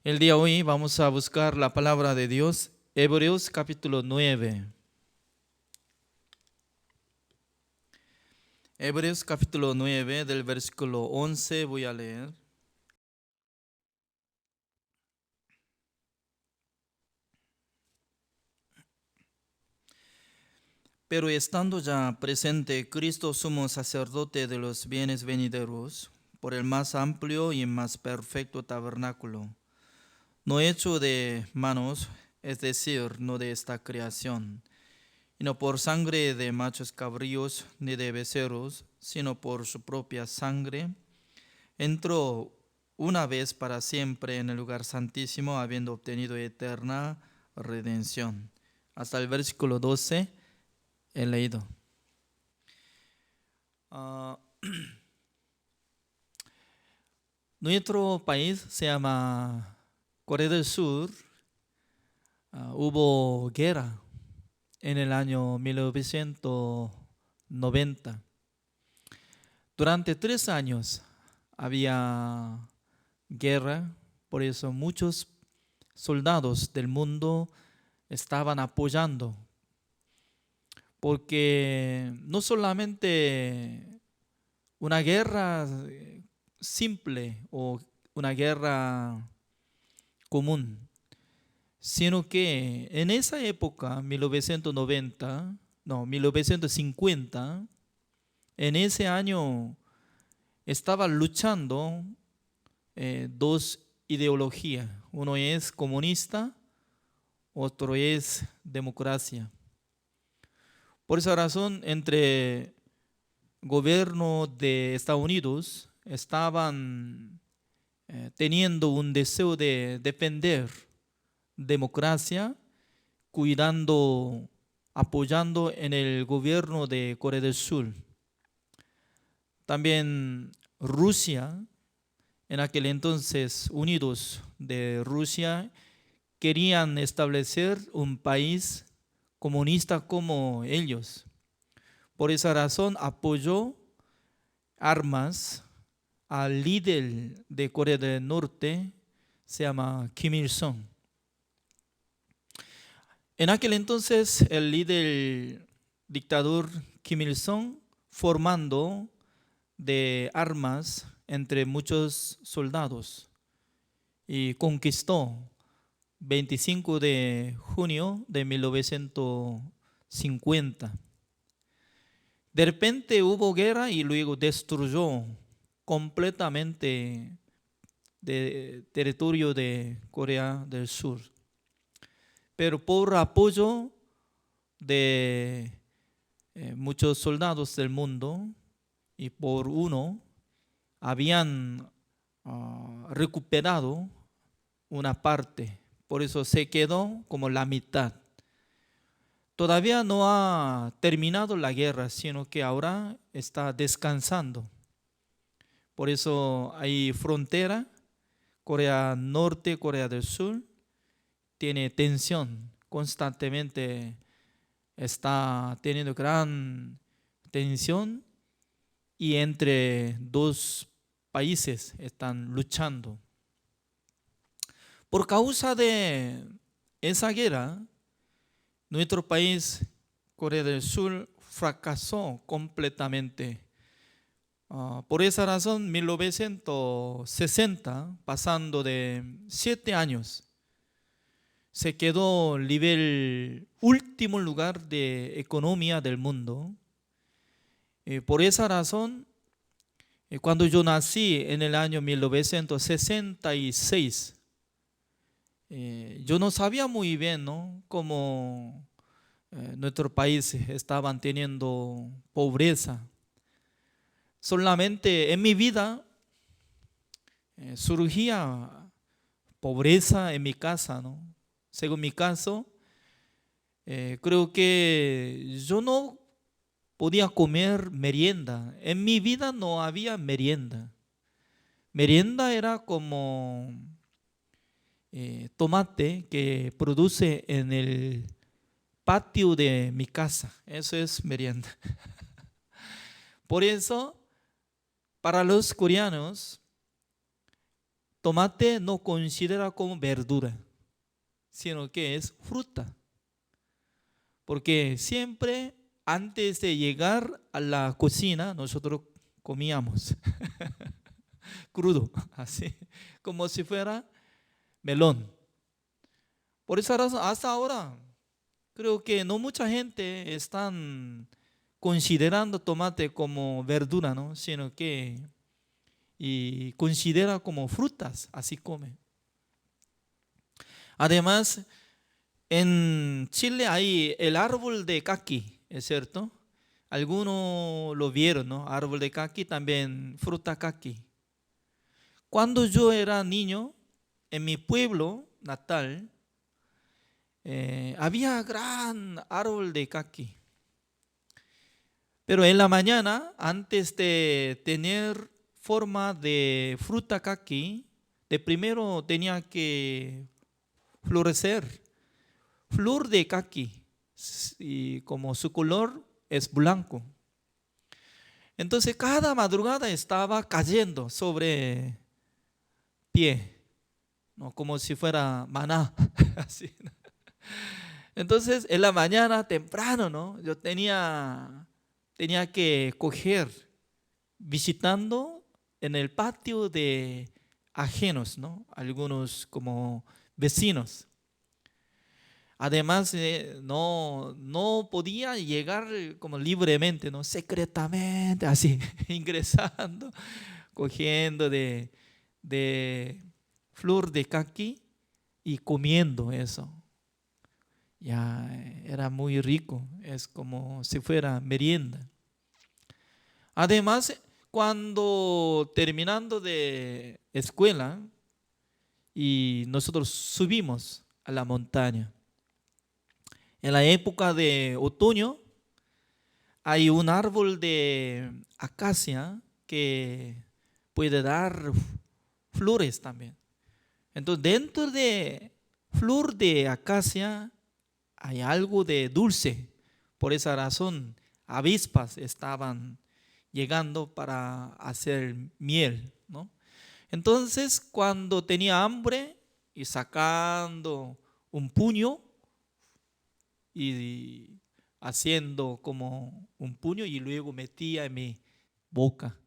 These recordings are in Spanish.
El día de hoy vamos a buscar la palabra de Dios, Hebreos capítulo 9. Hebreos capítulo 9 del versículo 11 voy a leer. Pero estando ya presente Cristo sumo sacerdote de los bienes venideros, por el más amplio y más perfecto tabernáculo, no hecho de manos, es decir, no de esta creación, y no por sangre de machos cabríos ni de becerros, sino por su propia sangre, entró una vez para siempre en el lugar santísimo, habiendo obtenido eterna redención. Hasta el versículo 12 he leído. Nuestro país se llama Corea del Sur. Hubo guerra en el año 1990. Durante 3 años había guerra, por eso muchos soldados del mundo estaban apoyando, porque no solamente una guerra simple o una guerra común, sino que en esa época, 1950, en ese año estaban luchando dos ideologías. Uno es comunista, otro es democracia. Por esa razón, entre gobierno de Estados Unidos estaban teniendo un deseo de defender democracia, cuidando, apoyando en el gobierno de Corea del Sur. También Rusia, en aquel entonces Unidos de Rusia, querían establecer un país comunista como ellos. Por esa razón apoyó armas al líder de Corea del Norte, se llama Kim Il-sung. En aquel entonces el líder dictador Kim Il-sung, formando de armas entre muchos soldados, y conquistó 25 de junio de 1950. De repente hubo guerra y luego destruyó completamente el territorio de Corea del Sur. Pero por apoyo de muchos soldados del mundo y por uno, habían recuperado una parte. Por eso se quedó como la mitad. Todavía no ha terminado la guerra, sino que ahora está descansando. Por eso hay frontera, Corea Norte, Corea del Sur, tiene tensión constantemente, está teniendo gran tensión y entre dos países están luchando. Por causa de esa guerra, nuestro país, Corea del Sur, fracasó completamente. Por esa razón, 1960, pasando de 7 años, se quedó nivel último lugar de economía del mundo. Por esa razón, cuando yo nací en el año 1966, yo no sabía muy bien, ¿no?, cómo nuestro país estaban teniendo pobreza. Solamente en mi vida surgía pobreza en mi casa, ¿no? Según mi caso, creo que yo no podía comer merienda. En mi vida no había merienda. Merienda era como tomate que produce en el patio de mi casa. Eso es merienda. Por eso, para los coreanos, tomate no considera como verdura, sino que es fruta. Porque siempre antes de llegar a la cocina nosotros comíamos crudo, así como si fuera melón. Por esa razón, hasta ahora creo que no mucha gente están considerando tomate como verdura, ¿no? Sino que y considera como frutas, así come. Además, en Chile hay el árbol de caqui, ¿es cierto? Algunos lo vieron, ¿no? Árbol de caqui, también fruta caqui. Cuando yo era niño, en mi pueblo natal, había gran árbol de caqui. Pero en la mañana, antes de tener forma de fruta caqui, de primero tenía que florecer. Flor de caqui, y como su color es blanco. Entonces cada madrugada estaba cayendo sobre pie, ¿no? Como si fuera maná. Así, ¿no? Entonces en la mañana temprano, ¿no? Yo tenía que coger visitando en el patio de ajenos, ¿no? Algunos como vecinos. Además, no podía llegar como libremente, ¿no? Secretamente, así, ingresando, cogiendo de flor de caqui y comiendo eso. Ya era muy rico, es como si fuera merienda. Además, cuando terminando de escuela y nosotros subimos a la montaña, en la época de otoño hay un árbol de acacia que puede dar flores también. Entonces, dentro de flor de acacia hay algo de dulce. Por esa razón, avispas estaban llegando para hacer miel, ¿no? Entonces, cuando tenía hambre y sacando un puño y haciendo como un puño y luego metía en mi boca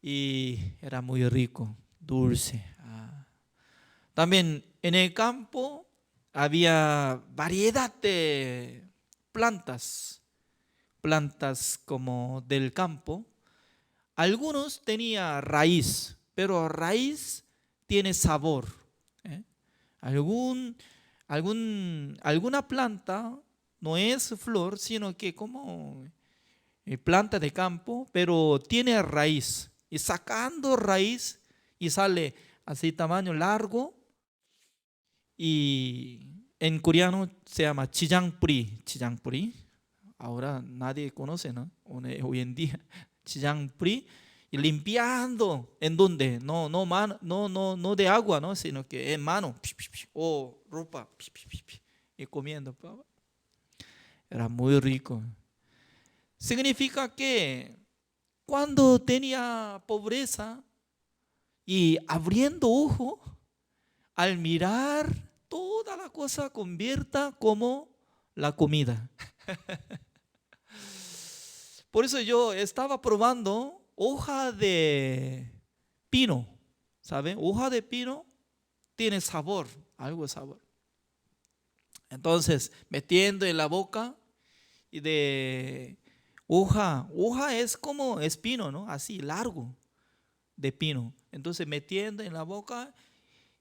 y era muy rico, dulce. También en el campo había variedad de plantas, plantas como del campo. Algunos tenía raíz, pero raíz tiene sabor, ¿eh? Alguna planta no es flor, sino que como planta de campo, pero tiene raíz. Y sacando raíz y sale así tamaño largo y en coreano se llama chijangpuri, chijangpuri. Ahora nadie conoce, ¿no? Hoy en día, chijangpuri. Y limpiando, ¿en dónde? No de agua, ¿no? Sino que en mano, o ropa, y comiendo. Era muy rico. Significa que cuando tenía pobreza y abriendo ojo, al mirar toda la cosa convierta como la comida. Por eso yo estaba probando hoja de pino, ¿sabe? Hoja de pino tiene sabor, algo de sabor. Entonces, metiendo en la boca y de hoja es como espino, ¿no? Así, largo de pino. Entonces, metiendo en la boca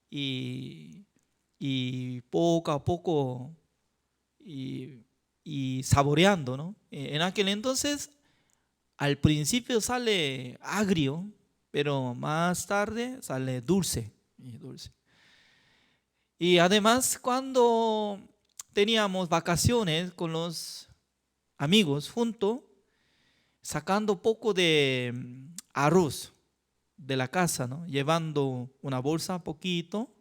y, y poco a poco y saboreando, ¿no? En aquel entonces, al principio sale agrio, pero más tarde sale dulce, dulce. Y además, cuando teníamos vacaciones con los amigos juntos, sacando poco de arroz de la casa, ¿no? Llevando una bolsa poquito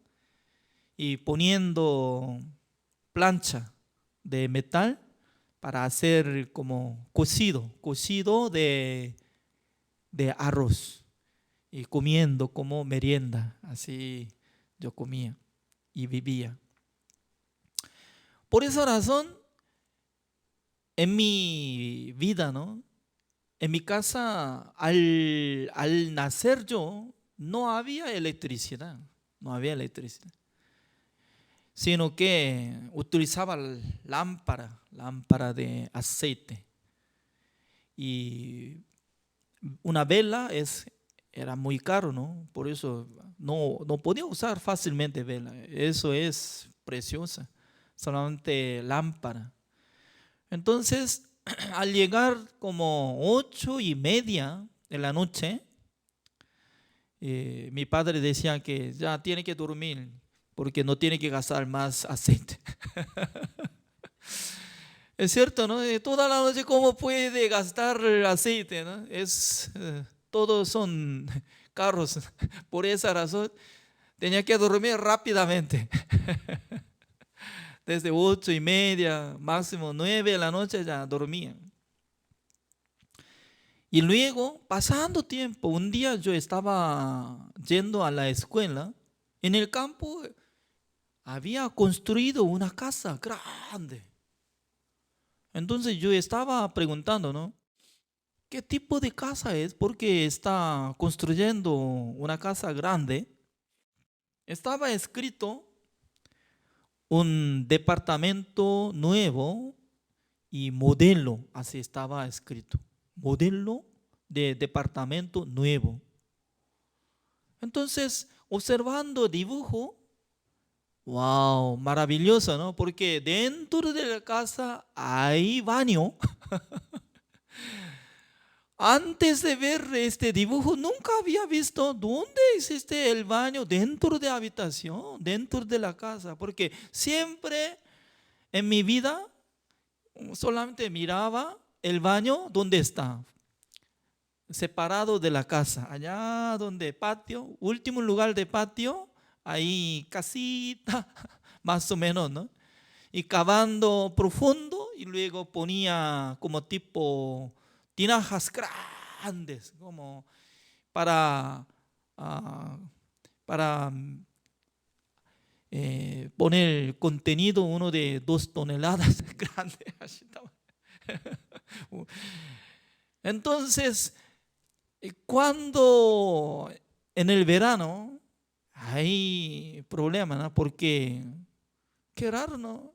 y poniendo plancha de metal para hacer como cocido de arroz. y comiendo como merienda. Así yo comía y vivía. Por esa razón, en mi vida, ¿no? En mi casa, al nacer yo, no había electricidad, no había electricidad, sino que utilizaba lámpara de aceite. Y una vela era muy caro, ¿no? Por eso no podía usar fácilmente vela. Eso es preciosa, solamente lámpara. Entonces, al llegar como 8:30 de la noche, mi padre decía que ya tiene que dormir porque no tiene que gastar más aceite. Es cierto, ¿no? Toda la noche, ¿cómo puede gastar aceite, ¿no? Todos son carros. Por esa razón, tenía que dormir rápidamente. Desde 8:30, máximo 9 de la noche ya dormía. Y luego, pasando tiempo, un día yo estaba yendo a la escuela. En el campo había construido una casa grande. Entonces yo estaba preguntando, ¿no? ¿Qué tipo de casa es? Porque está construyendo una casa grande. Estaba escrito un departamento nuevo y modelo, así estaba escrito. Modelo de departamento nuevo. Entonces, observando el dibujo, wow, maravilloso, ¿no? Porque dentro de la casa hay baño. Antes de ver este dibujo, nunca había visto dónde existe el baño dentro de la habitación, dentro de la casa, porque siempre en mi vida solamente miraba el baño donde está, separado de la casa, allá donde patio, último lugar de patio, ahí casita, más o menos, ¿no? Y cavando profundo y luego ponía como tipo tinajas grandes, como para, ah, para poner contenido uno de 2 toneladas grande. Así estaba. Entonces, cuando en el verano hay problema, ¿no? Porque qué raro, ¿no?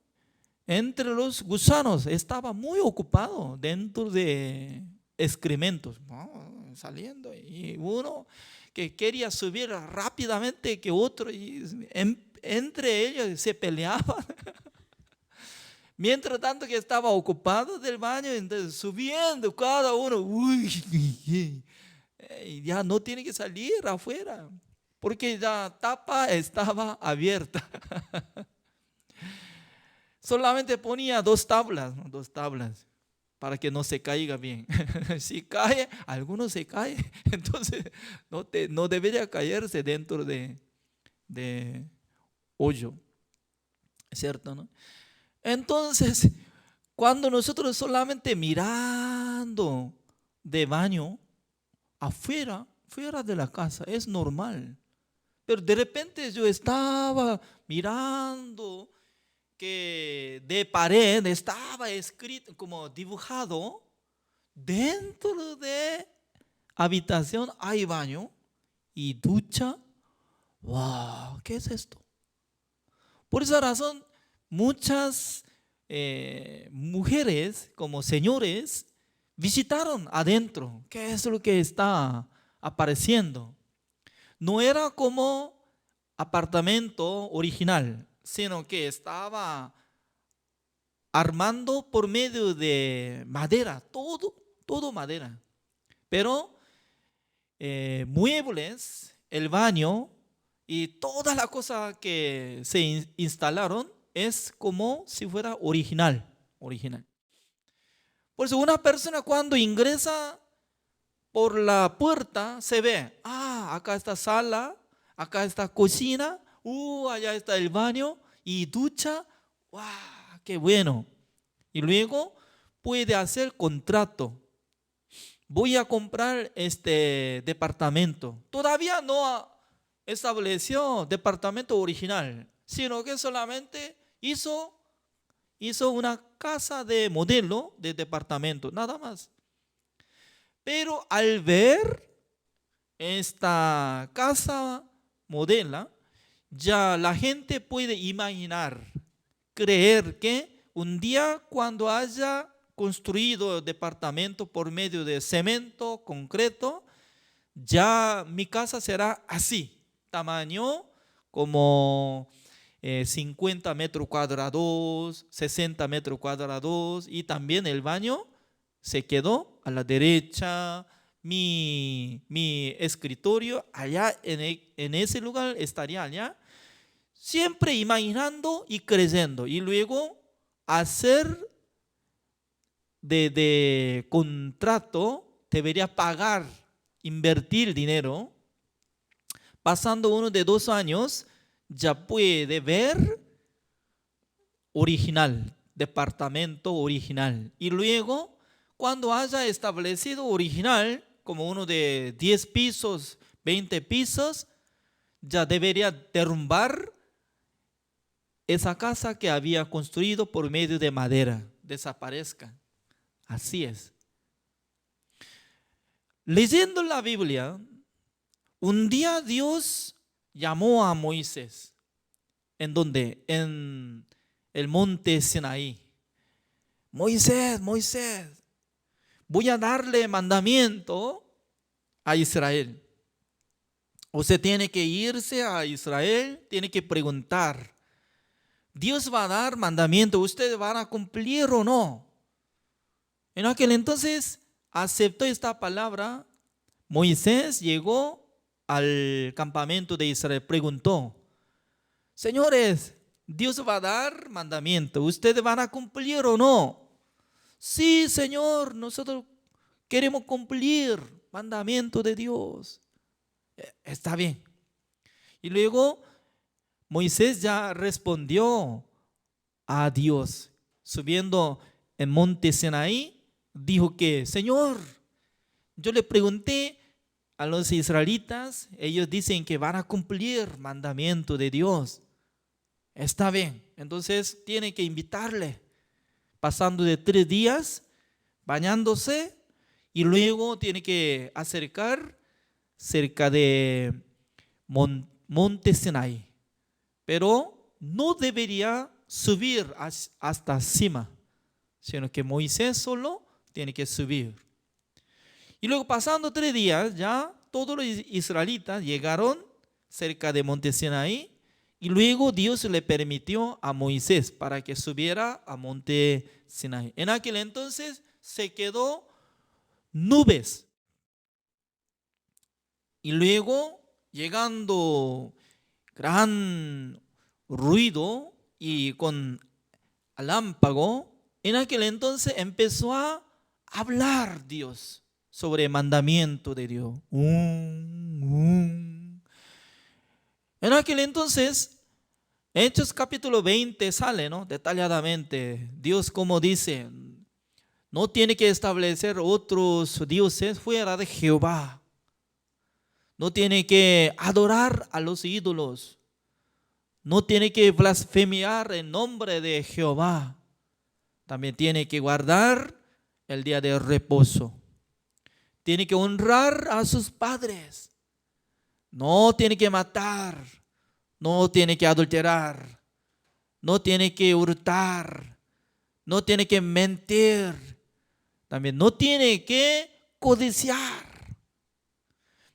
Entre los gusanos estaba muy ocupado dentro de excrementos, ¿no? Saliendo, y uno que quería subir rápidamente que otro, y entre ellos se peleaban. Mientras tanto que estaba ocupado del baño, entonces subiendo cada uno, uy, ya no tiene que salir afuera, porque la tapa estaba abierta. Solamente ponía 2 tablas, ¿no? 2 tablas, para que no se caiga bien. Si cae, alguno se cae, entonces no debería caerse dentro de hoyo, ¿cierto, no? Entonces, cuando nosotros solamente mirando de baño, fuera de la casa, es normal. Pero de repente yo estaba mirando que de pared estaba escrito, como dibujado, dentro de habitación hay baño y ducha. ¡Wow! ¿Qué es esto? Por esa razón, muchas mujeres como señores visitaron adentro. ¿Qué es lo que está apareciendo? No era como apartamento original, sino que estaba armando por medio de madera, todo madera. Pero muebles, el baño y todas las cosas que se instalaron es como si fuera original. Por eso una persona cuando ingresa por la puerta se ve, acá está sala, acá está cocina, allá está el baño y ducha, ¡wow! ¡Qué bueno! Y luego puede hacer contrato. voy a comprar este departamento. Todavía no estableció departamento original, sino que solamente hizo una casa de modelo de departamento, nada más. Pero al ver esta casa modelo, ya la gente puede imaginar, creer que un día cuando haya construido el departamento por medio de cemento, concreto, ya mi casa será así, tamaño como 50 metros cuadrados, 60 metros cuadrados, y también el baño se quedó a la derecha. Mi escritorio allá en ese lugar estaría allá, siempre imaginando y creyendo, y luego hacer de contrato, debería pagar, invertir dinero. Pasando uno de 2 años, ya puede ver original, departamento original. Y luego, cuando haya establecido original, como uno de 10 pisos, 20 pisos, ya debería derrumbar esa casa que había construido por medio de madera, desaparezca. Así es. Leyendo la Biblia, un día Dios llamó a Moisés. ¿En dónde? En el monte Sinaí. Moisés, Moisés, voy a darle mandamiento a Israel. Usted tiene que irse a Israel, tiene que preguntar. Dios va a dar mandamiento, ¿ustedes van a cumplir o no? En aquel entonces aceptó esta palabra. Moisés llegó al campamento de Israel, preguntó: señores, Dios va a dar mandamiento, ¿ustedes van a cumplir o no? Sí, Señor, nosotros queremos cumplir mandamiento de Dios. Está bien. Y luego Moisés ya respondió a Dios, subiendo en monte Sinaí, dijo que: Señor, yo le pregunté a los israelitas, ellos dicen que van a cumplir mandamiento de Dios. Está bien, entonces tiene que invitarle, pasando de 3 días, bañándose, y luego tiene que acercar cerca de monte Sinaí. Pero no debería subir hasta cima, sino que Moisés solo tiene que subir. Y luego, pasando 3 días, ya todos los israelitas llegaron cerca de monte Sinaí, y luego Dios le permitió a Moisés para que subiera a monte Sinaí. En aquel entonces se quedó nubes. Y luego, llegando gran ruido y con alámpago, en aquel entonces empezó a hablar Dios sobre el mandamiento de Dios. En aquel entonces, Hechos capítulo 20 sale, ¿no?, detalladamente. Dios, como dice, no tiene que establecer otros dioses fuera de Jehová. No tiene que adorar a los ídolos. No tiene que blasfemiar en nombre de Jehová. También tiene que guardar el día de reposo. Tiene que honrar a sus padres. No tiene que matar. No tiene que adulterar. No tiene que hurtar. No tiene que mentir. También no tiene que codiciar.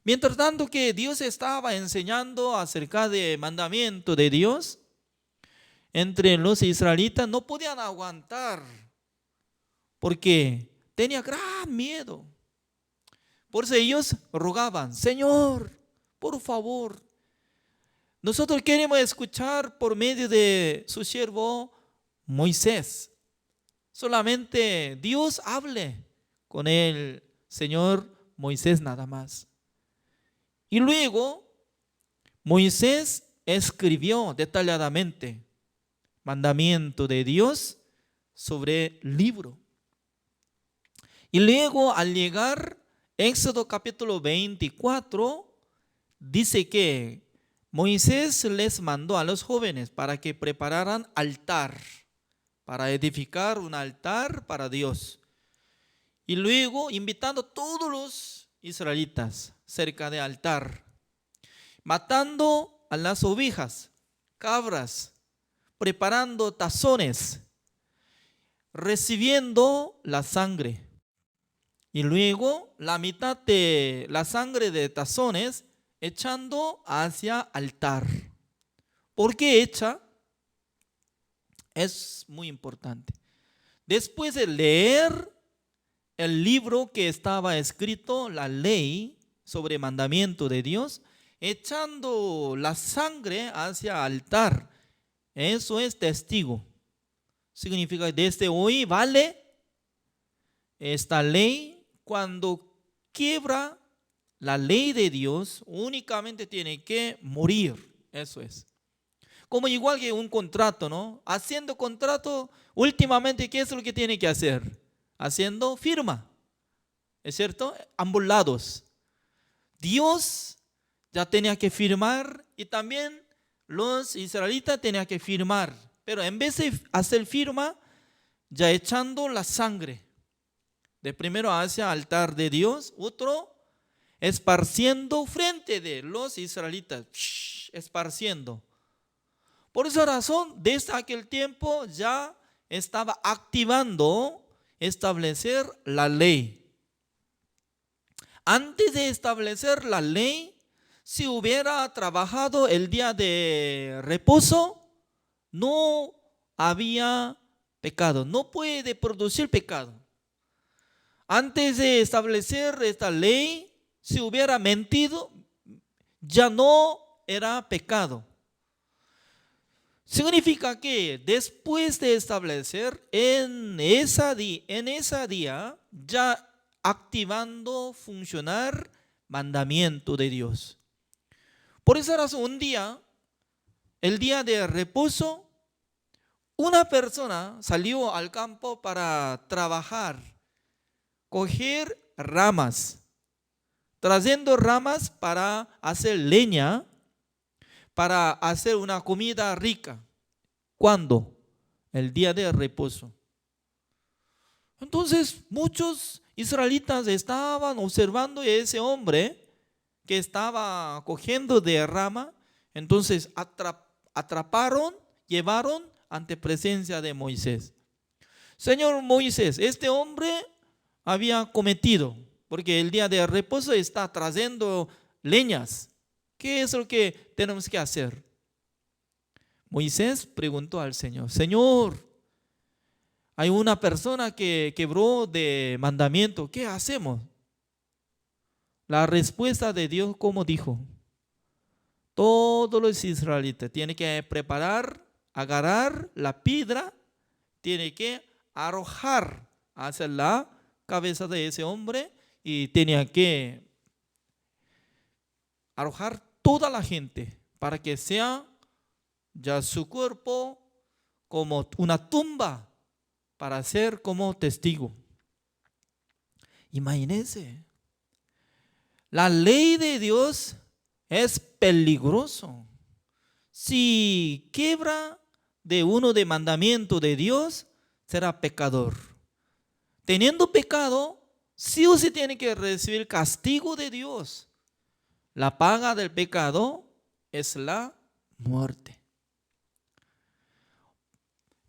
Mientras tanto que Dios estaba enseñando acerca del mandamiento de Dios, entre los israelitas no podían aguantar, porque tenía gran miedo. Por eso ellos rogaban: Señor, por favor, nosotros queremos escuchar por medio de su siervo Moisés. Solamente Dios hable con el Señor Moisés nada más. Y luego Moisés escribió detalladamente mandamiento de Dios sobre libro. Y luego, al llegar Éxodo capítulo 24 dice que Moisés les mandó a los jóvenes para que prepararan altar, para edificar un altar para Dios. Y luego invitando a todos los israelitas cerca del altar, matando a las ovejas, cabras, preparando tazones, recibiendo la sangre. Y luego la mitad de la sangre de tazones echando hacia altar. ¿Por qué echa? Es muy importante. Después de leer el libro que estaba escrito, la ley sobre mandamiento de Dios, echando la sangre hacia altar. Eso es testigo. Significa que desde hoy vale esta ley. Cuando quiebra la ley de Dios, únicamente tiene que morir. Eso es. Como igual que un contrato, ¿no? Haciendo contrato, últimamente, ¿qué es lo que tiene que hacer? Haciendo firma. ¿Es cierto? Ambos lados. Dios ya tenía que firmar y también los israelitas tenían que firmar. Pero en vez de hacer firma, ya echando la sangre. De primero hacia el altar de Dios, otro esparciendo frente de los israelitas, esparciendo. Por esa razón, desde aquel tiempo ya estaba activando establecer la ley. Antes de establecer la ley, si hubiera trabajado el día de reposo, no había pecado, no puede producir pecado. Antes de establecer esta ley, si hubiera mentido, ya no era pecado. Significa que después de establecer en esa día, ya activando funcionar mandamiento de Dios. Por esa razón, un día, el día de reposo, una persona salió al campo para trabajar, coger ramas, trayendo ramas para hacer leña, para hacer una comida rica. ¿Cuándo? El día de reposo. Entonces muchos israelitas estaban observando a ese hombre que estaba cogiendo de rama. Entonces atraparon, llevaron ante presencia de Moisés. Señor Moisés, este hombre había cometido, porque el día de reposo está trayendo leñas. ¿Qué es lo que tenemos que hacer? Moisés preguntó al Señor, Señor, hay una persona que quebró de mandamiento, ¿qué hacemos? La respuesta de Dios, ¿cómo dijo? Todos los israelitas tienen que preparar, agarrar la piedra, tienen que arrojar hacia la cabeza de ese hombre y tenía que arrojar toda la gente para que sea ya su cuerpo como una tumba para ser como testigo. Imagínense, la ley de Dios es peligroso. Si quiebra de uno de mandamiento de Dios, será pecador. Teniendo pecado, sí o sí tiene que recibir castigo de Dios. La paga del pecado es la muerte.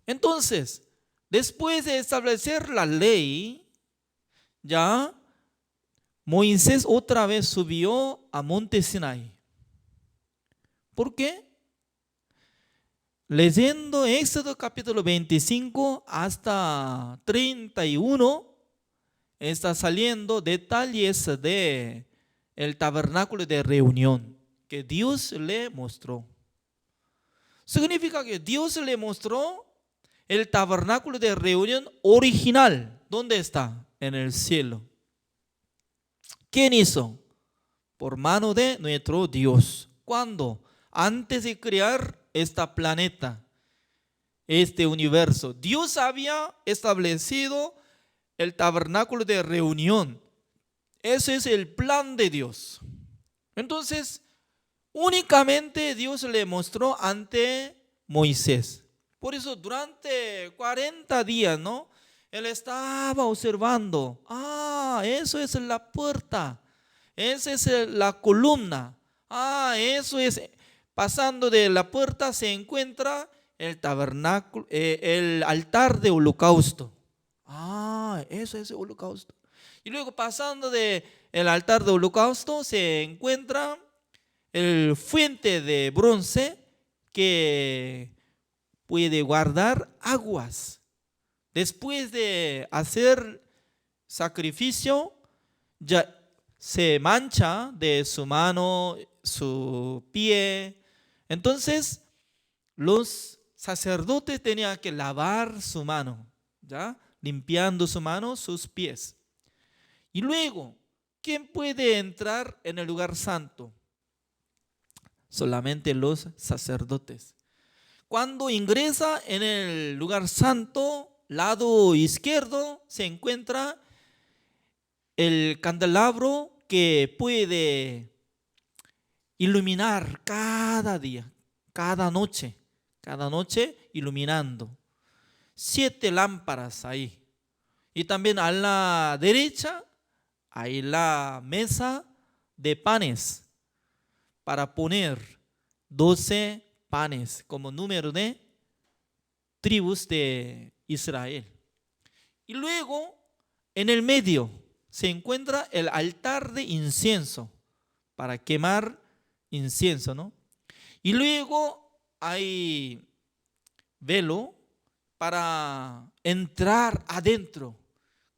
Entonces, después de establecer la ley, ya Moisés otra vez subió a Monte Sinai. ¿Por qué? Leyendo Éxodo capítulo 25 hasta 31, está saliendo detalles de el tabernáculo de reunión que Dios le mostró. Significa que Dios le mostró el tabernáculo de reunión original. ¿Dónde está? En el cielo. ¿Quién hizo? Por mano de nuestro Dios. ¿Cuándo? Antes de crear este planeta, este universo. Dios había establecido el tabernáculo de reunión. Ese es el plan de Dios. Entonces, únicamente Dios le mostró ante Moisés. Por eso durante 40 días, ¿no? Él estaba observando. Eso es la puerta. Esa es la columna. Eso es. Pasando de la puerta se encuentra el tabernáculo, el altar de holocausto. Eso es el holocausto. Y luego pasando de el altar de holocausto se encuentra el fuente de bronce que puede guardar aguas. Después de hacer sacrificio, ya se mancha de su mano, su pie. Entonces, los sacerdotes tenían que lavar su mano, ¿ya? Limpiando su mano, sus pies. Y luego, ¿quién puede entrar en el lugar santo? Solamente los sacerdotes. Cuando ingresa en el lugar santo, lado izquierdo se encuentra el candelabro que puede iluminar cada día, cada noche iluminando. 7 lámparas ahí. Y también a la derecha hay la mesa de panes para poner 12 panes como número de tribus de Israel. Y luego en el medio se encuentra el altar de incienso para quemar incienso, ¿no? Y luego hay velo para entrar adentro.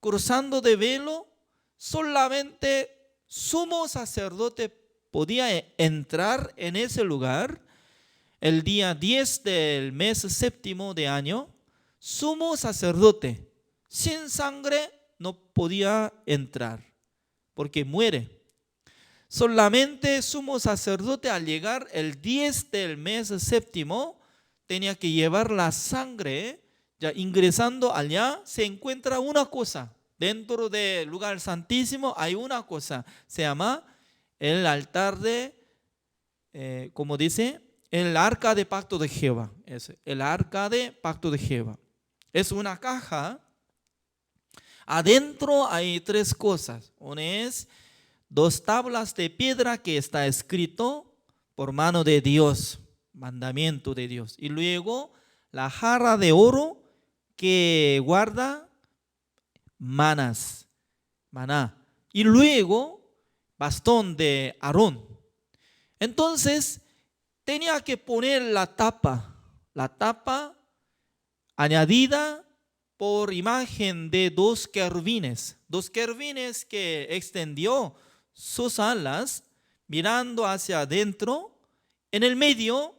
Cruzando de velo, solamente sumo sacerdote podía entrar en ese lugar. El día 10 del mes séptimo de año, sumo sacerdote sin sangre no podía entrar porque muere. Solamente sumo sacerdote al llegar el 10 del mes séptimo tenía que llevar la sangre. Ya ingresando allá se encuentra una cosa. Dentro del lugar santísimo hay una cosa. Se llama el altar de, como dice, el arca de pacto de Jehová. Es el arca de pacto de Jehová. Es una caja. Adentro hay 3 cosas. Una es 2 tablas de piedra que está escrito por mano de Dios, mandamiento de Dios. Y luego la jarra de oro que guarda maná. Y luego bastón de Aarón. Entonces tenía que poner la tapa añadida por imagen de 2 querubines que extendió sus alas mirando hacia adentro. En el medio,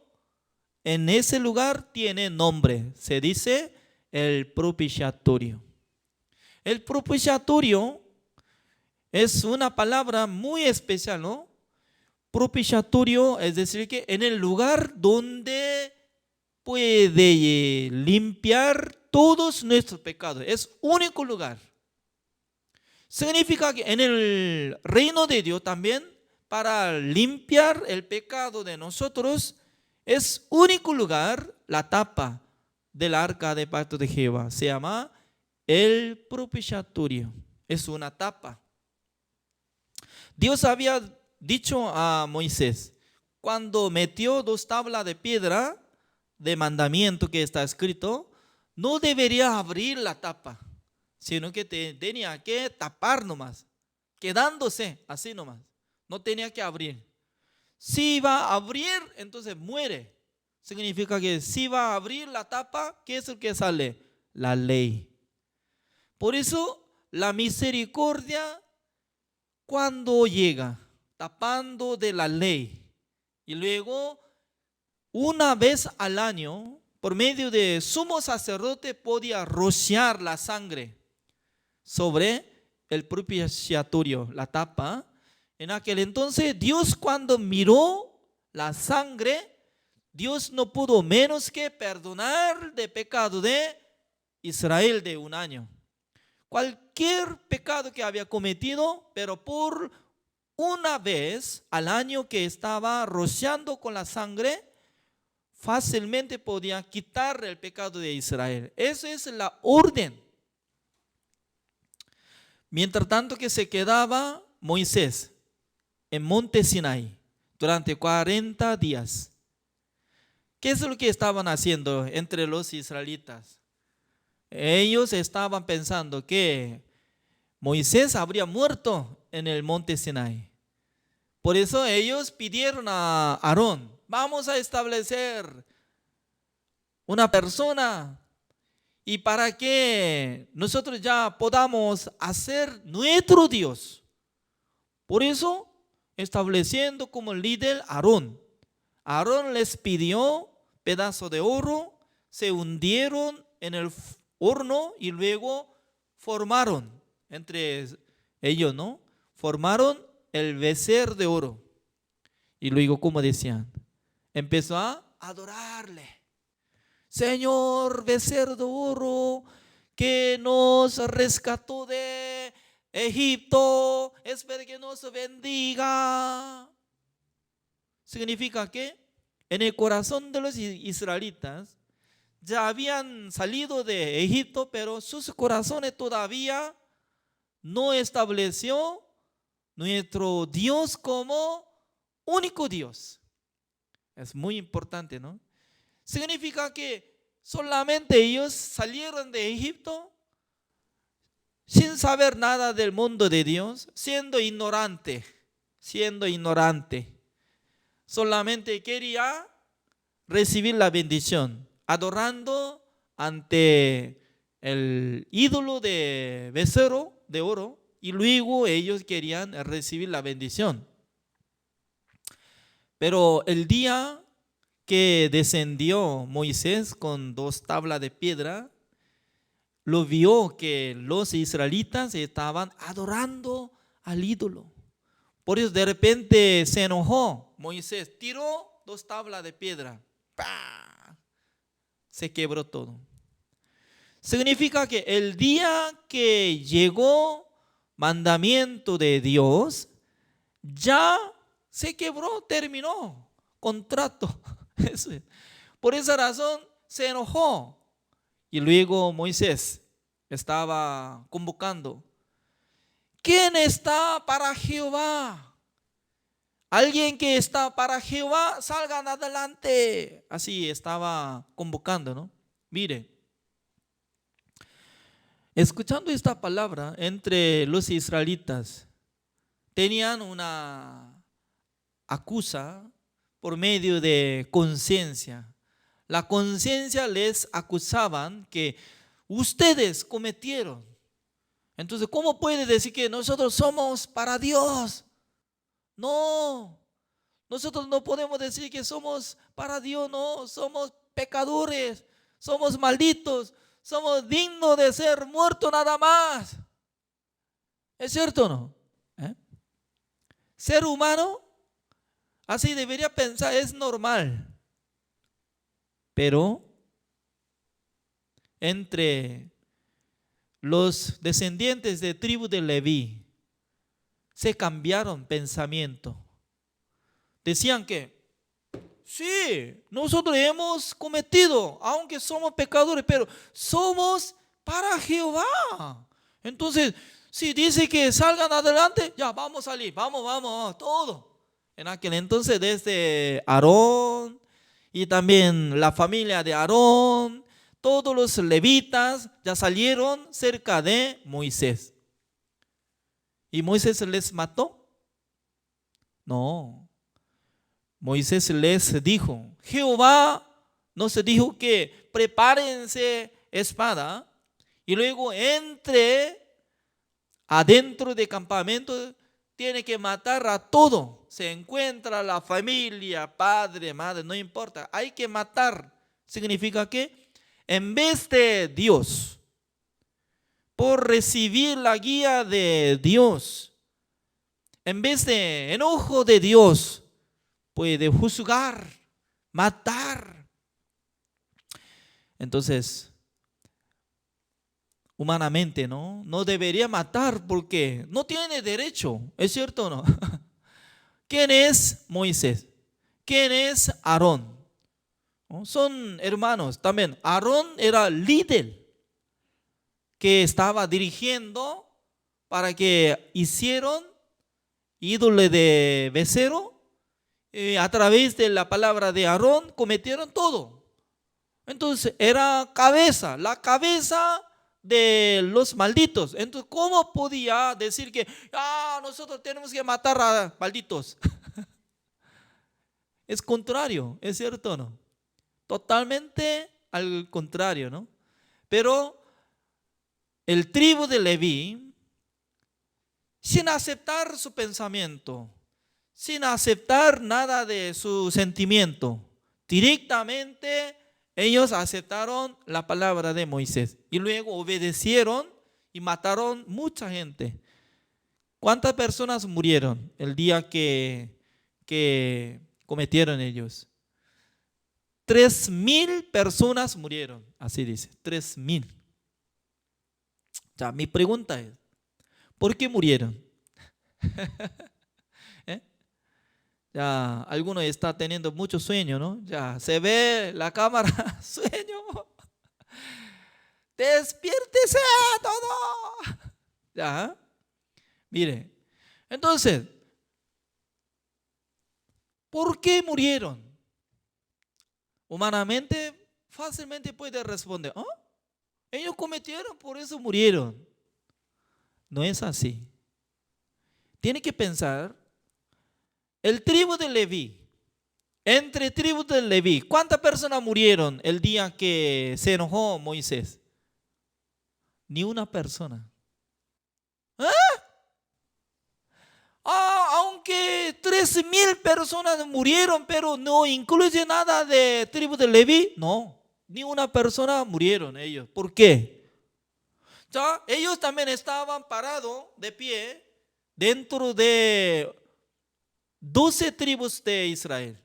en ese lugar tiene nombre, se dice el propiciatorio. El propiciatorio es una palabra muy especial, ¿no? Propiciatorio es decir que en el lugar donde puede limpiar todos nuestros pecados. Es único lugar. Significa que en el reino de Dios también, para limpiar el pecado de nosotros, es único lugar la tapa del arca de pacto de Jehová. Se llama el propiciatorio. Es una tapa. Dios había dicho a Moisés, cuando metió 2 tablas de piedra de mandamiento que está escrito, no debería abrir la tapa, sino que tenía que tapar nomás, quedándose así nomás. No tenía que abrir. Si va a abrir, entonces muere. Significa que si va a abrir la tapa, ¿qué es lo que sale? La ley. Por eso la misericordia, cuando llega, tapando de la ley, y luego una vez al año, por medio de sumo sacerdote, podía rociar la sangre sobre el propiciatorio, la tapa. En aquel entonces, Dios cuando miró la sangre, Dios no pudo menos que perdonar de pecado de Israel de un año. cualquier pecado que había cometido, pero por una vez al año que estaba rociando con la sangre, fácilmente podía quitar el pecado de Israel. Esa es la orden. Mientras tanto que se quedaba Moisés en monte Sinaí durante 40 días. ¿Qué es lo que estaban haciendo entre los israelitas? Ellos estaban pensando que Moisés habría muerto en el monte Sinaí. Por eso ellos pidieron a Aarón: vamos a establecer una persona y para que nosotros ya podamos hacer nuestro Dios. Por eso, estableciendo como líder Aarón. Aarón les pidió pedazo de oro, se hundieron en el horno y luego formaron entre ellos, ¿no? Formaron el becerro de oro. Y luego, como decían, empezó a adorarle. Señor, becerro de oro que nos rescató de Egipto, espero que nos bendiga. Significa que en el corazón de los israelitas ya habían salido de Egipto, pero sus corazones todavía no estableció nuestro Dios como único Dios. Es muy importante, ¿no? Significa que solamente ellos salieron de Egipto sin saber nada del mundo de Dios, siendo ignorante. Solamente quería recibir la bendición, adorando ante el ídolo de becerro de oro, y luego ellos querían recibir la bendición. Pero el día que descendió Moisés con 2 tablas de piedra, lo vio que los israelitas estaban adorando al ídolo. Por eso de repente se enojó. Moisés tiró 2 tablas de piedra. ¡Pah! Se quebró todo. Significa que el día que llegó mandamiento de Dios, ya se quebró, terminó contrato. Por esa razón se enojó. Y luego Moisés estaba convocando: ¿quién está para Jehová? Alguien que está para Jehová, salgan adelante. Así estaba convocando, ¿no? Mire, escuchando esta palabra entre los israelitas, tenían una acusa por medio de conciencia. La conciencia les acusaban que ustedes cometieron. Entonces, ¿cómo puede decir que nosotros somos para Dios? No, nosotros no podemos decir que somos para Dios, no, somos pecadores, somos malditos, somos dignos de ser muertos nada más. ¿Es cierto o no? Ser humano, así debería pensar, es normal. Pero entre los descendientes de tribu de Leví se cambiaron pensamiento. Decían que sí, nosotros hemos cometido, aunque somos pecadores, pero somos para Jehová. Entonces, si dice que salgan adelante, ya vamos a salir, vamos, todo. En aquel entonces, desde Aarón y también la familia de Aarón, todos los levitas ya salieron cerca de Moisés. ¿Y Moisés les mató? No. Moisés les dijo: Jehová nos dijo que prepárense espada y luego entre adentro del campamento, tiene que matar a todo. Se encuentra la familia, padre, madre, no importa, hay que matar. Significa que en vez de Dios, por recibir la guía de Dios, en vez de enojo de Dios, puede juzgar, matar. Entonces, humanamente, ¿no? No debería matar porque no tiene derecho, ¿es cierto o no? ¿Quién es Moisés? ¿Quién es Aarón? ¿No? Son hermanos también. Aarón era líder que estaba dirigiendo para que hicieron ídolo de becerro. A través de la palabra de Aarón cometieron todo. Entonces era cabeza, la cabeza de los malditos. Entonces, ¿cómo podía decir que nosotros tenemos que matar a malditos? Es contrario, ¿es cierto o no? Totalmente al contrario, ¿no? Pero el tribu de Leví, sin aceptar su pensamiento, sin aceptar nada de su sentimiento, directamente ellos aceptaron la palabra de Moisés y luego obedecieron y mataron mucha gente. ¿Cuántas personas murieron el día que cometieron ellos? 3,000 personas murieron, así dice, 3,000. Ya, mi pregunta es, ¿por qué murieron? ¿Eh? Ya, alguno está teniendo mucho sueño, ¿no? Ya, se ve la cámara, sueño. Despiértese todo. Ya, mire, entonces, ¿por qué murieron? Humanamente, fácilmente puede responder, ellos cometieron, por eso murieron. No es así. Tiene que pensar, el tribu de Leví, entre tribus de Leví, ¿cuántas personas murieron el día que se enojó Moisés? Ni una persona. Aunque 13,000 personas murieron, pero no incluye nada de tribu de Leví, no, ni una persona murieron ellos. ¿Por qué? Ya, ellos también estaban parados de pie dentro de 12 tribus de Israel.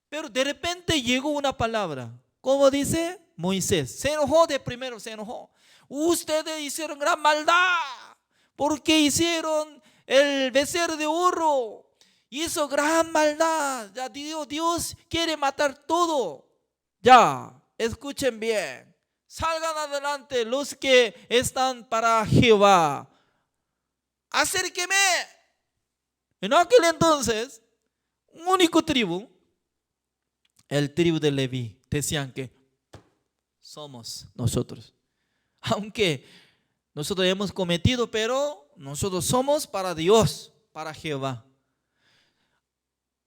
Pero de repente llegó una palabra. ¿Cómo dice? Moisés se enojó de primero, se enojó. Ustedes hicieron gran maldad porque hicieron el becerro de oro. Hizo gran maldad. Ya Dios quiere matar todo. Ya, escuchen bien. Salgan adelante los que están para Jehová. Acérqueme. En aquel entonces, un único tribu, el tribu de Leví, decían que somos nosotros. Aunque nosotros hemos cometido, pero nosotros somos para Dios, para Jehová.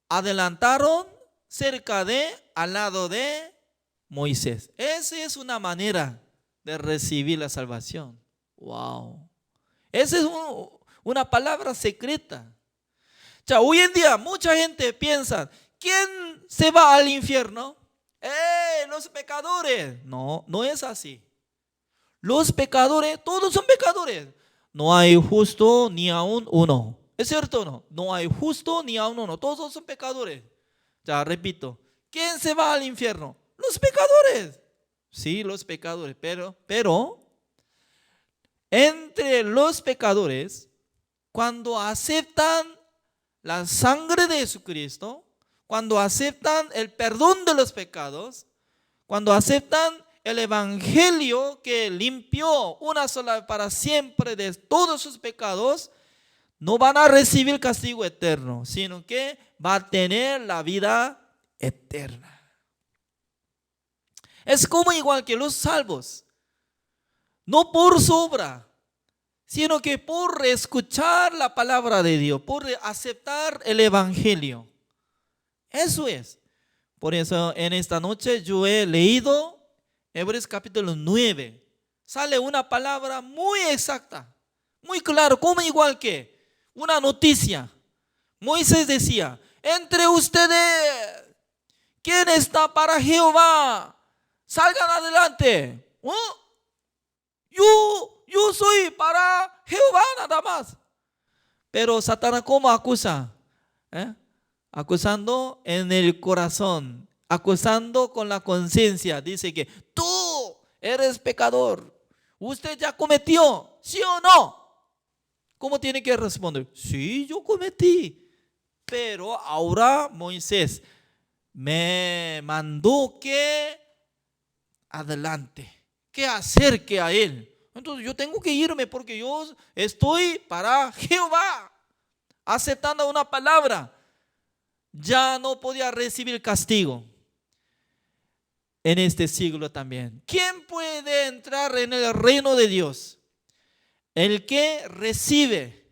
Adelantaron cerca al lado de Moisés. Esa es una manera de recibir la salvación. Wow. Esa es una palabra secreta. Ya, hoy en día mucha gente piensa, ¿quién se va al infierno? Los pecadores. No, no es así. Los pecadores, todos son pecadores. No hay justo ni aún uno. ¿Es cierto o no? No hay justo ni aún uno. Todos son pecadores. Ya, repito. ¿Quién se va al infierno? Los pecadores. Sí, los pecadores. Pero entre los pecadores, cuando aceptan la sangre de Jesucristo, cuando aceptan el perdón de los pecados, cuando aceptan el evangelio que limpió una sola vez para siempre de todos sus pecados, no van a recibir castigo eterno, sino que va a tener la vida eterna. Es como igual que los salvos, no por su obra, sino que por escuchar la palabra de Dios, por aceptar el evangelio. Eso es. Por eso en esta noche yo he leído Hebreos capítulo 9. Sale una palabra muy exacta, muy claro, como igual que una noticia. Moisés decía, entre ustedes, ¿quién está para Jehová? Salgan adelante. Yo soy para Jehová nada más. Pero Satanás, ¿cómo acusa? Acusando en el corazón, acusando con la conciencia. Dice que tú eres pecador. ¿Usted ya cometió? ¿Sí o no? ¿Cómo tiene que responder? Sí, yo cometí. Pero ahora Moisés me mandó que adelante, que acerque a él. Entonces yo tengo que irme porque yo estoy para Jehová, aceptando una palabra. Ya no podía recibir castigo. En este siglo también, ¿quién puede entrar en el reino de Dios? El que recibe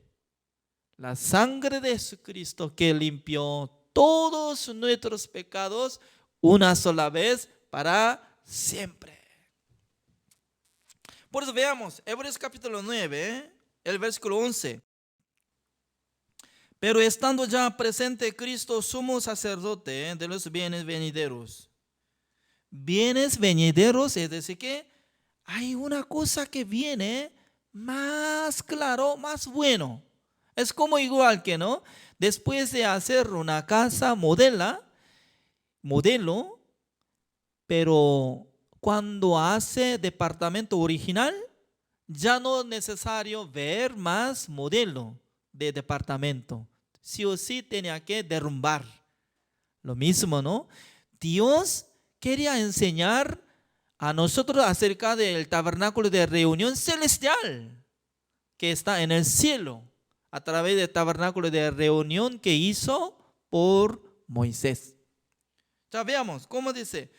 la sangre de Jesucristo, que limpió todos nuestros pecados una sola vez para siempre. Por eso veamos Hebreos capítulo 9, el versículo 11. Pero estando ya presente Cristo, sumo sacerdote de los bienes venideros. Bienes venideros, es decir, que hay una cosa que viene más claro, más bueno. Es como igual que, ¿no? Después de hacer una casa modelo, pero cuando hace departamento original, ya no es necesario ver más modelo de departamento. Sí o sí tenía que derrumbar. Lo mismo, ¿no? Dios quería enseñar a nosotros acerca del tabernáculo de reunión celestial que está en el cielo, a través del tabernáculo de reunión que hizo por Moisés. Ya veamos cómo dice: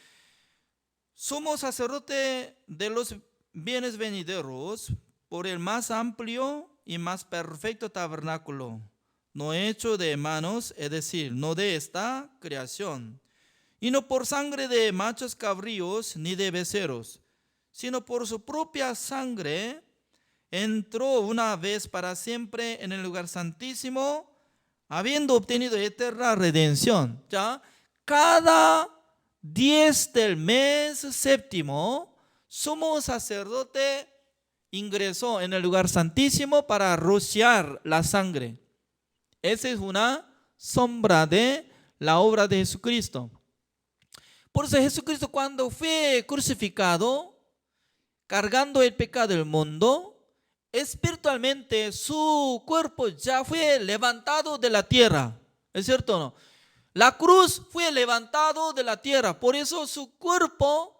sumo sacerdote de los bienes venideros por el más amplio y más perfecto tabernáculo, no hecho de manos, es decir, no de esta creación, y no por sangre de machos cabríos ni de becerros, sino por su propia sangre entró una vez para siempre en el lugar santísimo, habiendo obtenido eterna redención. Ya, cada 10 del mes séptimo, sumo sacerdote ingresó en el lugar santísimo para rociar la sangre. Esa es una sombra de la obra de Jesucristo. Por eso Jesucristo, cuando fue crucificado, cargando el pecado del mundo, espiritualmente su cuerpo ya fue levantado de la tierra. ¿Es cierto o no? La cruz fue levantado de la tierra. Por eso su cuerpo,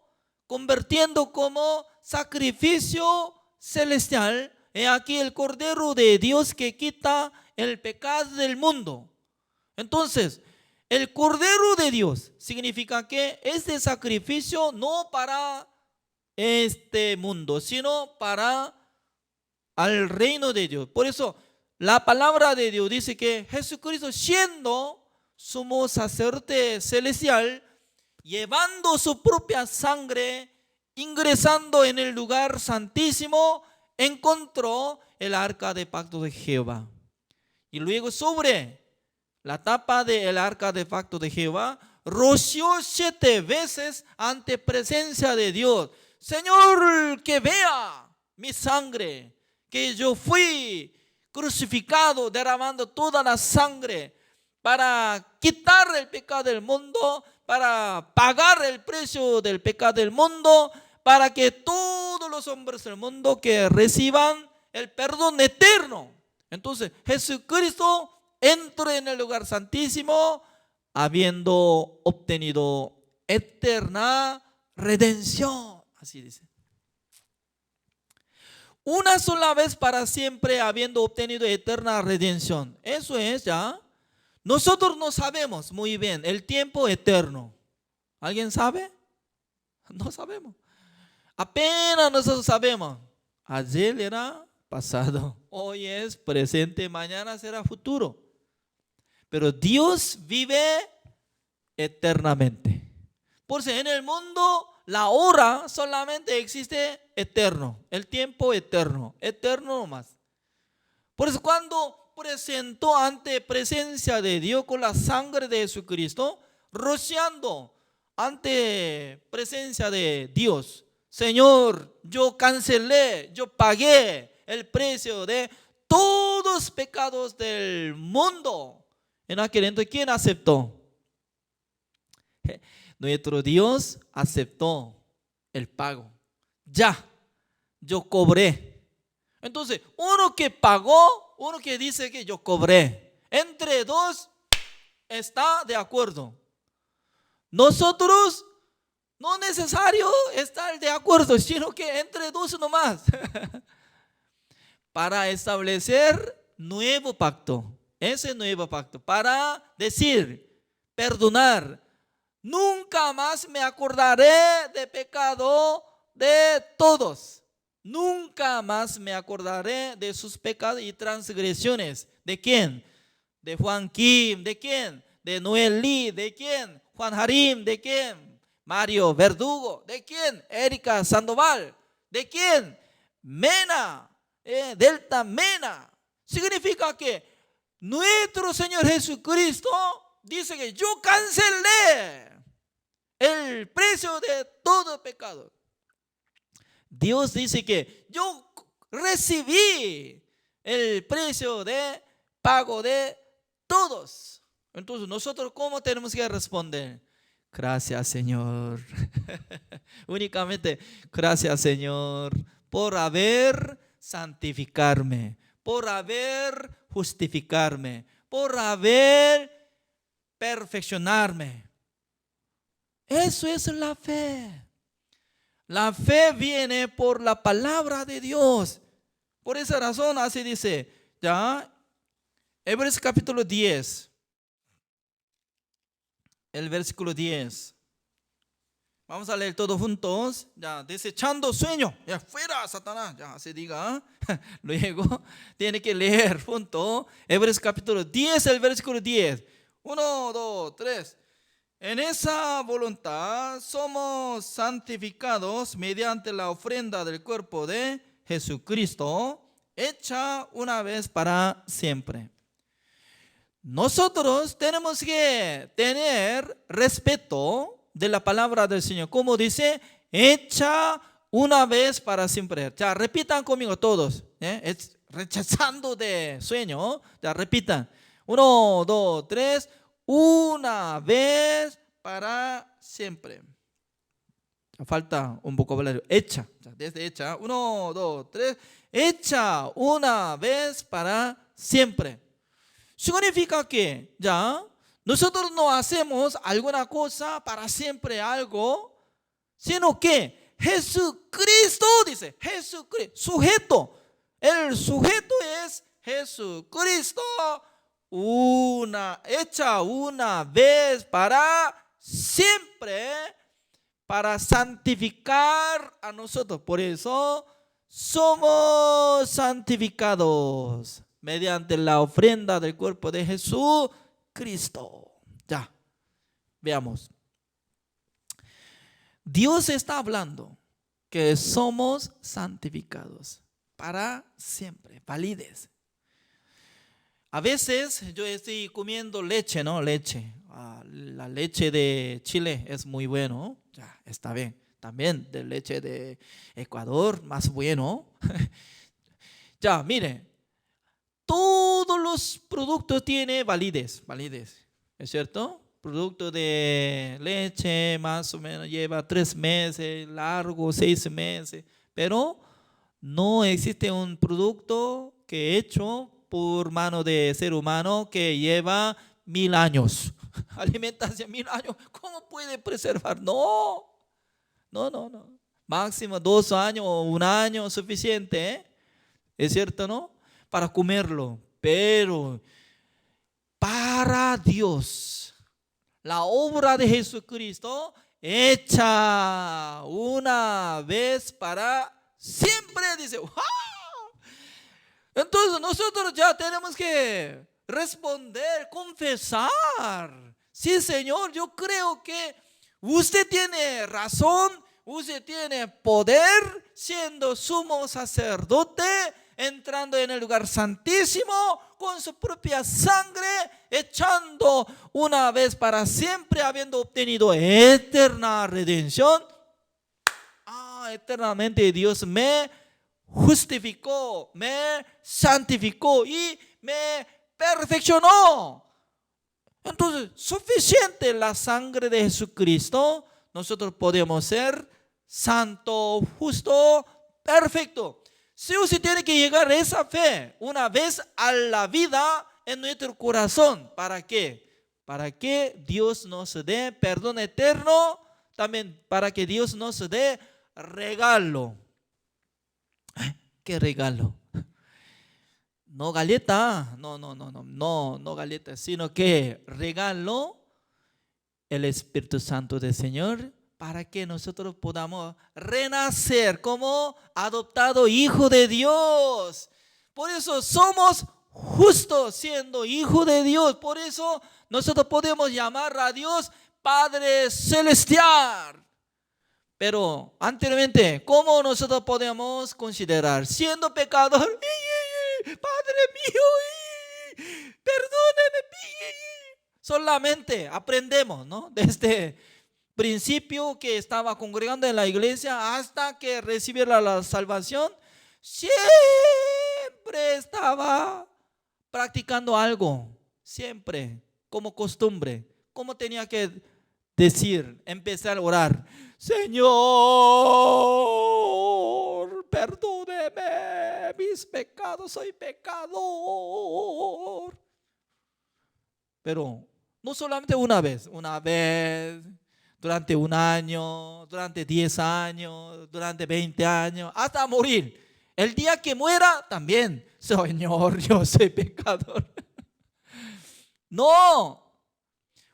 convirtiendo como sacrificio celestial, he aquí el Cordero de Dios que quita el pecado del mundo. Entonces, el Cordero de Dios significa que este sacrificio no para este mundo, sino para al reino de Dios. Por eso la palabra de Dios dice que Jesucristo, siendo sumo sacerdote celestial, llevando su propia sangre, ingresando en el lugar santísimo, encontró el arca de pacto de Jehová. Y luego sobre la tapa del arca de pacto de Jehová, roció 7 veces ante presencia de Dios: Señor, que vea mi sangre, que yo fui crucificado derramando toda la sangre para quitar el pecado del mundo, para pagar el precio del pecado del mundo, para que todos los hombres del mundo que reciban el perdón eterno. Entonces Jesucristo entró en el lugar santísimo habiendo obtenido eterna redención. Así dice. Una sola vez para siempre habiendo obtenido eterna redención. Eso es ya. Nosotros no sabemos muy bien el tiempo eterno. ¿Alguien sabe? No sabemos. Apenas nosotros sabemos. Ayer era pasado, hoy es presente, mañana será futuro. Pero Dios vive eternamente. Por eso en el mundo la hora solamente existe eterno, el tiempo eterno, eterno nomás. Por eso cuando presentó ante presencia de Dios con la sangre de Jesucristo, rociando ante presencia de Dios: Señor, yo cancelé, yo pagué el precio de todos los pecados del mundo. En aquel entonces, ¿quién aceptó? Nuestro Dios aceptó el pago. Ya, yo cobré. Entonces, uno que pagó, uno que dice que yo cobré. Entre dos está de acuerdo. Nosotros no es necesario estar de acuerdo, sino que entre dos nomás. Para establecer nuevo pacto. Ese nuevo pacto. Para decir, perdonar. Nunca más me acordaré de pecado de todos. Nunca más me acordaré de sus pecados y transgresiones. ¿De quién? De Juan Kim. ¿De quién? De Noel Lee. ¿De quién? Juan Harim. ¿De quién? Mario Verdugo. ¿De quién? Erika Sandoval. ¿De quién? Mena. Delta Mena. Significa que nuestro Señor Jesucristo dice que yo cancelé el precio de todo pecado. Dios dice que yo recibí el precio de pago de todos. Entonces, nosotros, ¿cómo tenemos que responder? Gracias, Señor. Únicamente, gracias, Señor, por haber santificarme, por haber justificarme, por haber perfeccionarme. Eso es la fe. La fe viene por la palabra de Dios. Por esa razón así dice, ya, Hebreos capítulo 10, el versículo 10. Vamos a leer todos juntos. Ya, desechando sueño. Ya, fuera, Satanás. Ya, se diga. Luego, tiene que leer junto. Hebreos capítulo 10, el versículo 10. 1, 2, 3. En esa voluntad somos santificados mediante la ofrenda del cuerpo de Jesucristo, hecha una vez para siempre. Nosotros tenemos que tener respeto de la palabra del Señor. Como dice, hecha una vez para siempre. Ya, repitan conmigo todos. Rechazando de sueño. Ya, repitan. 1, 2, 3. Una vez para siempre. Falta un vocabulario. Hecha. Desde hecha. 1, 2, 3. Hecha una vez para siempre. Significa que ya nosotros no hacemos alguna cosa para siempre algo, sino que Jesucristo dice, Jesucristo, sujeto. El sujeto es Jesucristo. Hecha una vez para siempre, para santificar a nosotros. Por eso somos santificados mediante la ofrenda del cuerpo de Jesucristo. Ya, veamos. Dios está hablando que somos santificados para siempre, validez. A veces yo estoy comiendo leche, ¿no? Leche. La leche de Chile es muy bueno. Ya, está bien. También de leche de Ecuador, más bueno. Ya, mire. Todos los productos tienen validez. ¿Es cierto? Producto de leche más o menos lleva 3 meses, largo 6 meses. Pero no existe un producto que hecho por mano de ser humano que lleva 1000 años. Alimentación 1000 años. ¿Cómo puede preservar? No. Máximo 2 años o 1 año suficiente. ¿Es cierto, no? Para comerlo. Pero para Dios, la obra de Jesucristo hecha una vez para siempre. Dice, ¡wow! Entonces nosotros ya tenemos que responder, confesar. Sí, Señor, yo creo que usted tiene razón, usted tiene poder, siendo sumo sacerdote, entrando en el lugar santísimo con su propia sangre, echando una vez para siempre, habiendo obtenido eterna redención. Eternamente Dios me justificó, me santificó y me perfeccionó. Entonces, suficiente la sangre de Jesucristo, nosotros podemos ser santo, justo, perfecto. Sí o sí tiene que llegar esa fe una vez a la vida en nuestro corazón. ¿Para qué? Para que Dios nos dé perdón eterno, también para que Dios nos dé regalo. ¿Qué regalo? No galleta, no galleta, sino que regalo el Espíritu Santo del Señor para que nosotros podamos renacer como adoptado hijo de Dios. Por eso somos justos siendo hijo de Dios. Por eso nosotros podemos llamar a Dios Padre Celestial. Pero anteriormente, ¿cómo nosotros podemos considerar siendo pecador? Padre mío, perdóneme. Solamente aprendemos, ¿no? Desde principio que estaba congregando en la iglesia hasta que recibiera la salvación, siempre estaba practicando algo, siempre, como costumbre. ¿Cómo tenía que decir? Empezar a orar. Señor, perdóneme mis pecados, soy pecador. Pero no solamente una vez, durante un año, durante 10 años, durante 20 años, hasta morir. El día que muera también, Señor, yo soy pecador. No,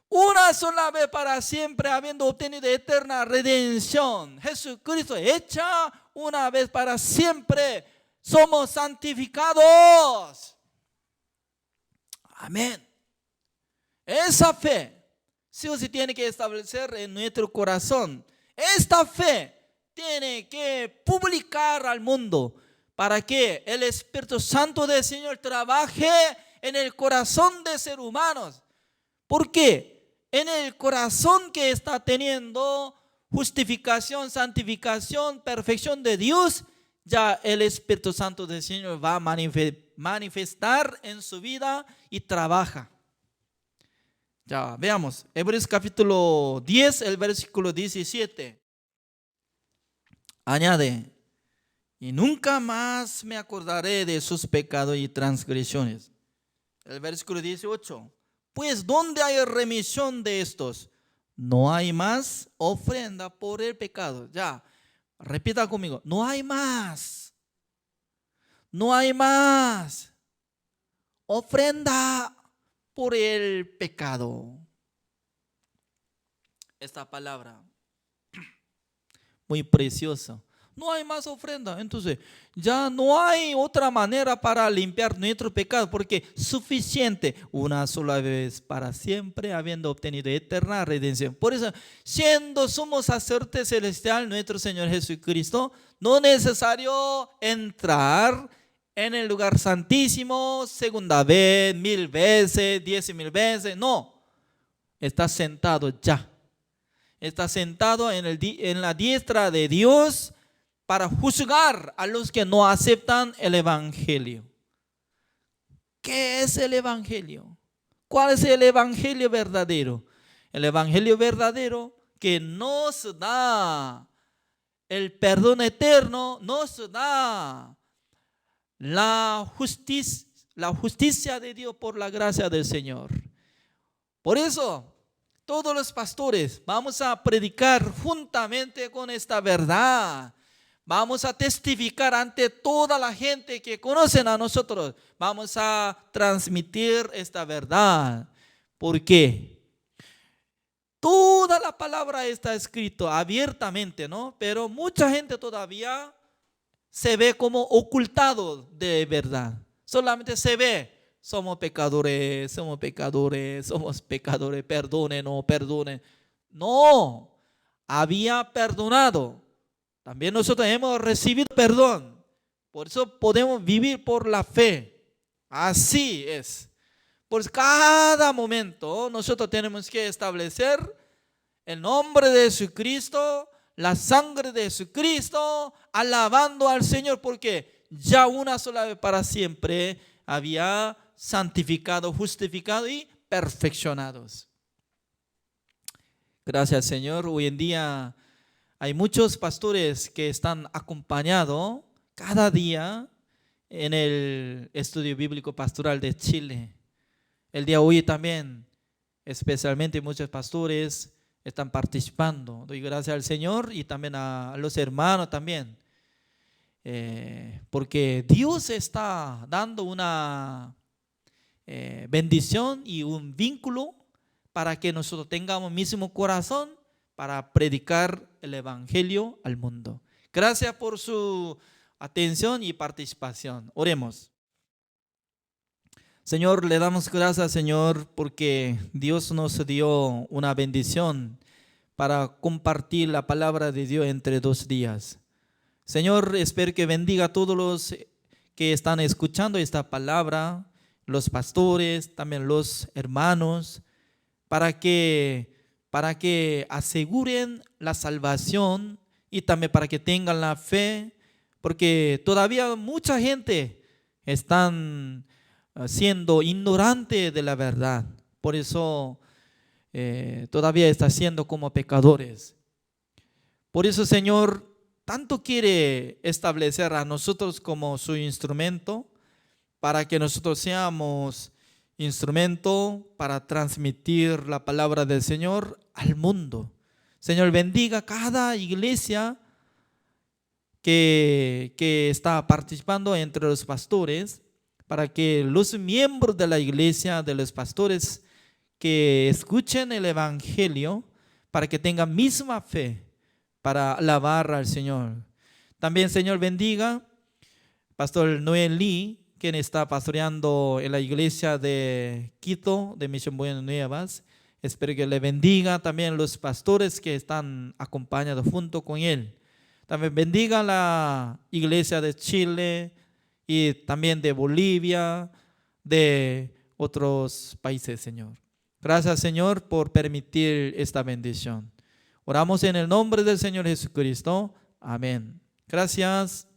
una sola vez para siempre, habiendo obtenido eterna redención. Jesucristo hecha una vez para siempre. Somos santificados. Amén. Esa fe, sí o sí tiene que establecer en nuestro corazón. Esta fe tiene que publicar al mundo para que el Espíritu Santo del Señor trabaje en el corazón de seres humanos. ¿Por qué? En el corazón que está teniendo justificación, santificación, perfección de Dios, ya el Espíritu Santo del Señor va a manifestar en su vida y trabaja. Ya, veamos, Hebreos capítulo 10, el versículo 17. Añade, y nunca más me acordaré de sus pecados y transgresiones. El versículo 18. Pues ¿dónde hay remisión de estos? No hay más ofrenda por el pecado. Ya, repita conmigo. No hay más. No hay más ofrenda por el pecado. Esta palabra muy preciosa. No hay más ofrenda. Entonces, ya no hay otra manera para limpiar nuestro pecado, porque suficiente una sola vez para siempre, habiendo obtenido eterna redención. Por eso, siendo sumo sacerdote celestial, nuestro Señor Jesucristo, no es necesario entrar en el lugar santísimo segunda vez, 1000 veces, 10,000 veces. No, está sentado ya. Está sentado en la diestra de Dios para juzgar a los que no aceptan el Evangelio. ¿Qué es el Evangelio? ¿Cuál es el Evangelio verdadero? El Evangelio verdadero que nos da el perdón eterno, nos da la justicia de Dios por la gracia del Señor. Por eso, todos los pastores vamos a predicar juntamente con esta verdad. Vamos a testificar ante toda la gente que conocen a nosotros. Vamos a transmitir esta verdad. ¿Por qué? Toda la palabra está escrita abiertamente, ¿no? Pero mucha gente todavía se ve como ocultado de verdad. Solamente se ve. Somos pecadores, perdonen. No, había perdonado. También nosotros hemos recibido perdón. Por eso podemos vivir por la fe. Así es. Por cada momento nosotros tenemos que establecer el nombre de Jesucristo, la sangre de Jesucristo, alabando al Señor, porque ya una sola vez para siempre había santificado, justificado y perfeccionados. Gracias, Señor. Hoy en día Hay muchos pastores que están acompañados cada día en el estudio bíblico pastoral de Chile. El día de hoy también, especialmente muchos pastores están participando. Doy gracias al Señor y también a los hermanos también. Porque Dios está dando una bendición y un vínculo para que nosotros tengamos mismo corazón para predicar el evangelio al mundo. Gracias por su atención y participación. Oremos. Señor, le damos gracias, Señor, porque Dios nos dio una bendición para compartir la palabra de Dios entre 2 días. Señor, espero que bendiga a todos los que están escuchando esta palabra, los pastores, también los hermanos, para que aseguren la salvación y también para que tengan la fe, porque todavía mucha gente están siendo ignorante de la verdad. Por eso todavía está siendo como pecadores. Por eso, Señor, tanto quiere establecer a nosotros como su instrumento para que nosotros seamos instrumento para transmitir la palabra del Señor al mundo. Señor, bendiga cada iglesia que está participando entre los pastores, para que los miembros de la iglesia, de los pastores que escuchen el evangelio, para que tengan misma fe para alabar al Señor. También, Señor, bendiga Pastor Noel Lee, quien está pastoreando en la iglesia de Quito, de Misión Buenas Nuevas. Espero que le bendiga también los pastores que están acompañados junto con él. También bendiga la iglesia de Chile y también de Bolivia, de otros países, Señor. Gracias, Señor, por permitir esta bendición. Oramos en el nombre del Señor Jesucristo. Amén. Gracias.